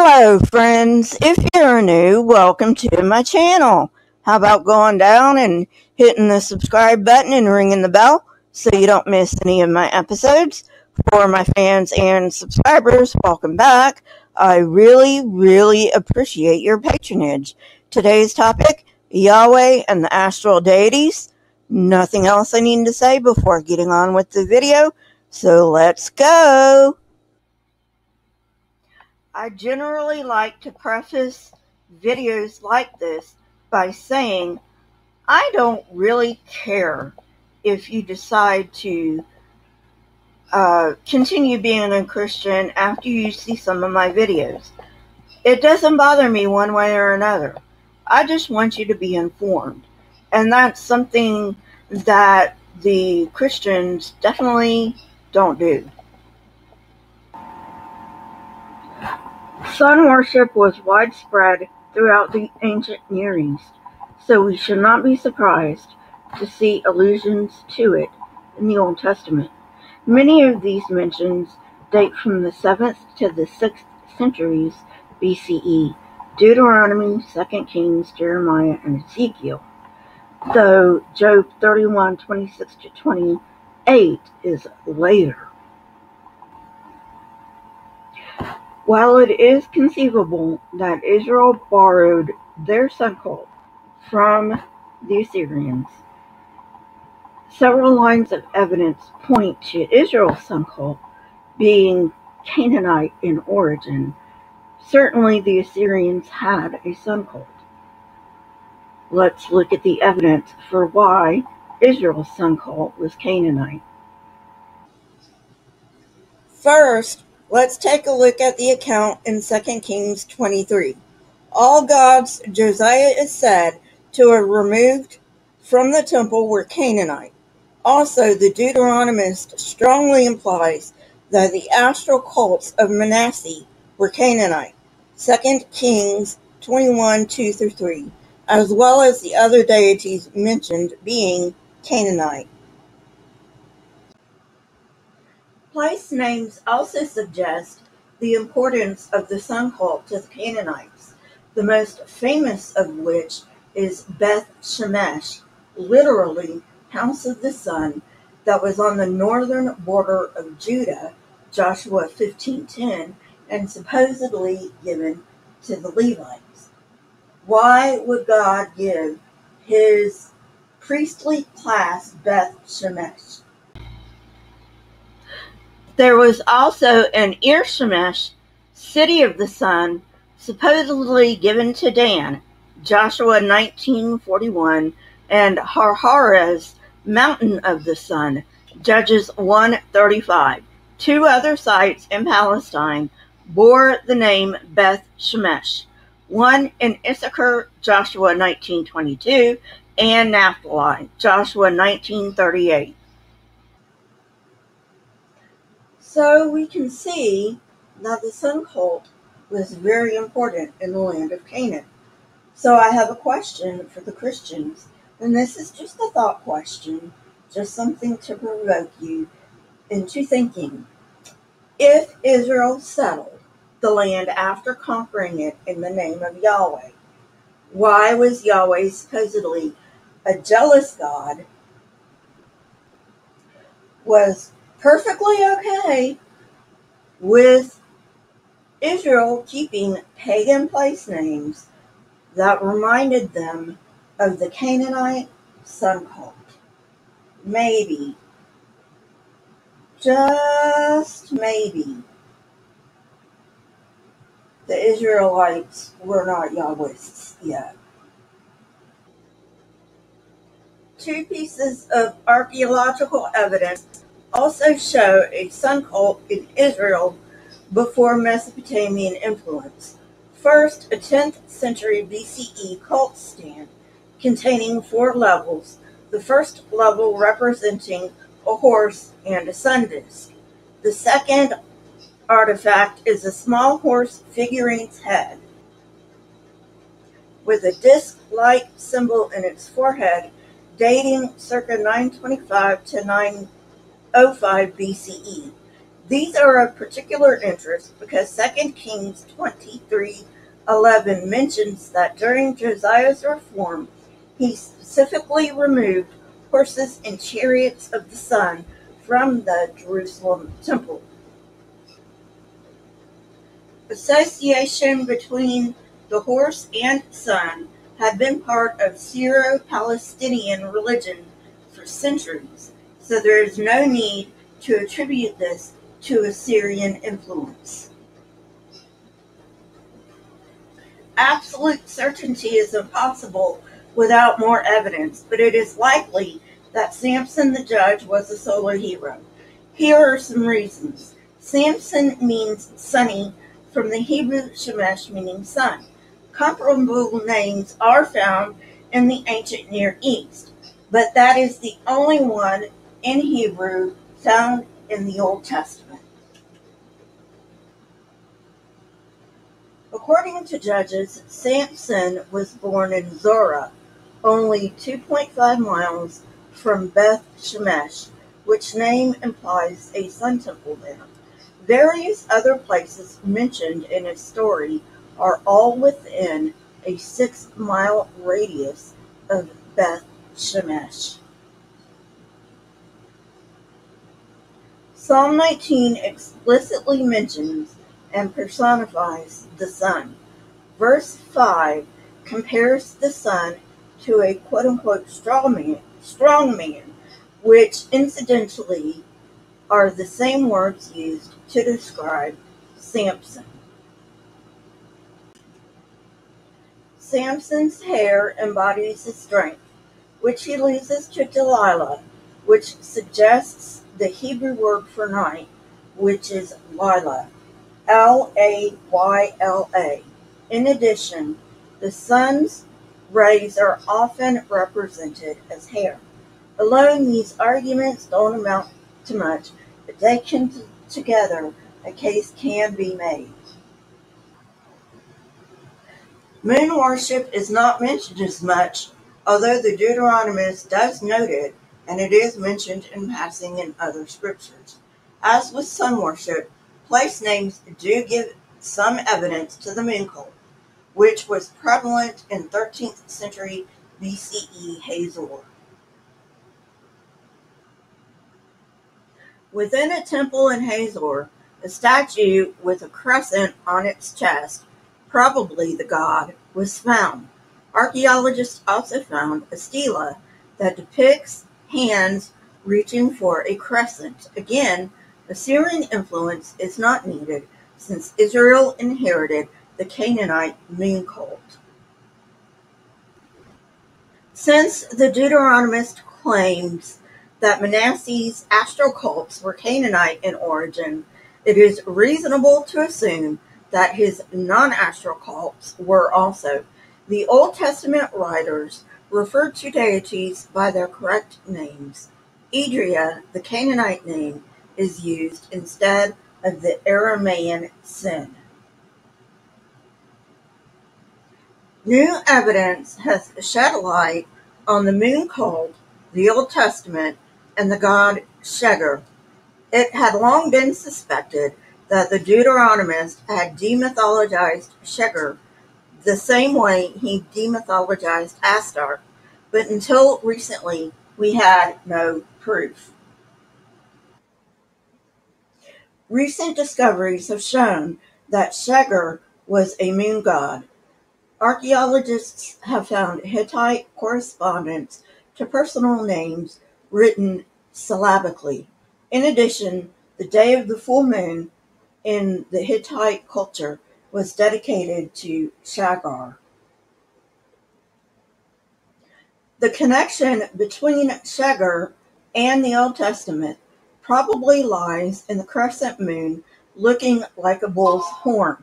Hello friends, if you're new, welcome to my channel. How about going down and hitting the subscribe button and ringing the bell so you don't miss any of my episodes? For my fans and subscribers, welcome back. I really appreciate your patronage. Today's topic, Yahweh and the Astral Deities. Nothing else I need to say before getting on with the video, so let's go. I generally like to preface videos like this by saying I don't really care if you decide to continue being a Christian after you see some of my videos. It doesn't bother me one way or another. I just want you to be informed. And that's something that the Christians definitely don't do. Sun worship was widespread throughout the ancient Near East, so we should not be surprised to see allusions to it in the Old Testament. Many of these mentions date from the 7th to the 6th centuries BCE, Deuteronomy, 2 Kings, Jeremiah, and Ezekiel, though Job 31:26-28 is later. While it is conceivable that Israel borrowed their sun cult from the Assyrians, several lines of evidence point to Israel's sun cult being Canaanite in origin. Certainly the Assyrians had a sun cult. Let's look at the evidence for why Israel's sun cult was Canaanite. First, let's take a look at the account in 2 Kings 23. All gods Josiah is said to have removed from the temple were Canaanite. Also, the Deuteronomist strongly implies that the astral cults of Manasseh were Canaanite. 2 Kings 21:2-3, as well as the other deities mentioned being Canaanite. Place names also suggest the importance of the sun cult to the Canaanites, the most famous of which is Beth Shemesh, literally house of the sun, that was on the northern border of Judah, Joshua 15:10, and supposedly given to the Levites. Why would God give his priestly class Beth Shemesh? There was also an Ir-Shemesh, city of the sun, supposedly given to Dan, Joshua 19:41, and Harharez, mountain of the sun, Judges 1:35. Two other sites in Palestine bore the name Beth Shemesh, one in Issachar, Joshua 19:22, and Naphtali, Joshua 19:38. So we can see that the sun cult was very important in the land of Canaan. So I have a question for the Christians, and this is just a thought question, just something to provoke you into thinking. If Israel settled the land after conquering it in the name of Yahweh, why was Yahweh supposedly a jealous God, was perfectly okay with Israel keeping pagan place names that reminded them of the Canaanite sun cult? Maybe, just maybe, the Israelites were not Yahwists yet. Two pieces of archaeological evidence also show a sun cult in Israel before Mesopotamian influence. First, a 10th century BCE cult stand containing 4 levels, the first level representing a horse and a sun disk. The second artifact is a small horse figurine's head with a disc-like symbol in its forehead, dating circa 925 to 905 BCE. These are of particular interest because 2 Kings 23:11 mentions that during Josiah's reform, he specifically removed horses and chariots of the sun from the Jerusalem temple. Association between the horse and sun had been part of Syro-Palestinian religion for centuries, so there is no need to attribute this to Assyrian influence. Absolute certainty is impossible without more evidence, but it is likely that Samson the judge was a solar hero. Here are some reasons. Samson means sunny from the Hebrew Shemesh, meaning sun. Comparable names are found in the ancient Near East, but that is the only one in Hebrew found in the Old Testament. According to Judges, Samson was born in Zorah, only 2.5 miles from Beth Shemesh, which name implies a sun temple there. Various other places mentioned in his story are all within a 6-mile radius of Beth Shemesh. Psalm 19 explicitly mentions and personifies the sun. Verse 5 compares the sun to a quote-unquote strong man, which incidentally are the same words used to describe Samson. Samson's hair embodies his strength, which he loses to Delilah, which suggests the Hebrew word for night, which is Lila, Layla. In addition, the sun's rays are often represented as hair. Alone, these arguments don't amount to much, but taken together, a case can be made. Moon worship is not mentioned as much, although the Deuteronomist does note it, and it is mentioned in passing in other scriptures. As with sun worship, place names do give some evidence to the moon cult, which was prevalent in 13th century BCE Hazor. Within a temple in Hazor, a statue with a crescent on its chest, probably the god, was found. Archaeologists also found a stela that depicts hands reaching for a crescent. Again, Assyrian influence is not needed since Israel inherited the Canaanite moon cult. Since the Deuteronomist claims that Manasseh's astral cults were Canaanite in origin, it is reasonable to assume that his non-astral cults were also. The Old Testament writers referred to deities by their correct names. Idria, the Canaanite name, is used instead of the Aramaean Sin. New evidence has shed light on the moon cult, the Old Testament, and the god Sheger. It had long been suspected that the Deuteronomist had demythologized Sheger the same way he demythologized Astarte, but until recently we had no proof. Recent discoveries have shown that Sheger was a moon god. Archaeologists have found Hittite correspondence to personal names written syllabically. In addition, the day of the full moon in the Hittite culture was dedicated to Sheger. The connection between Sheger and the Old Testament probably lies in the crescent moon looking like a bull's horn.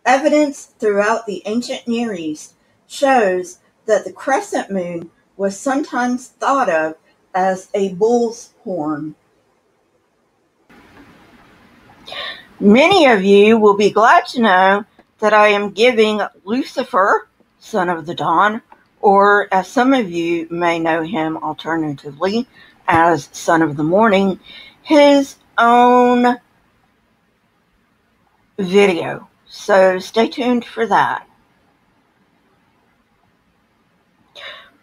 Evidence throughout the ancient Near East shows that the crescent moon was sometimes thought of as a bull's horn. Many of you will be glad to know that I am giving Lucifer, son of the dawn, or as some of you may know him alternatively as son of the morning, his own video. So stay tuned for that.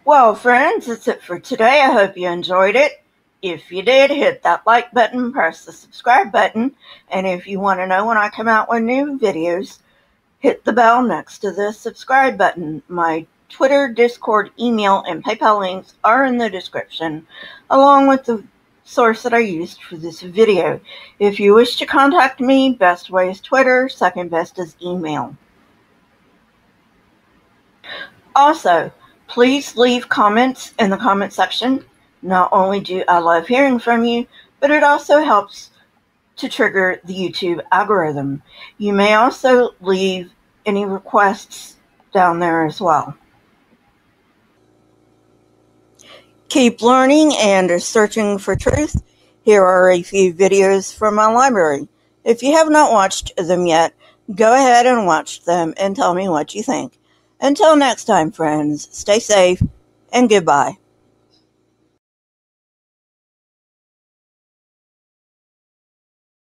Well, friends, that's it for today. I hope you enjoyed it. If you did, hit that like button, press the subscribe button, and if you want to know when I come out with new videos, hit the bell next to the subscribe button. My Twitter, Discord, email, and PayPal links are in the description, along with the source that I used for this video. If you wish to contact me, best way is Twitter, second best is email. Also, please leave comments in the comment section. Not only do I love hearing from you, but it also helps to trigger the YouTube algorithm. You may also leave any requests down there as well. Keep learning and searching for truth. Here are a few videos from my library. If you have not watched them yet, go ahead and watch them and tell me what you think. Until next time, friends, stay safe and goodbye.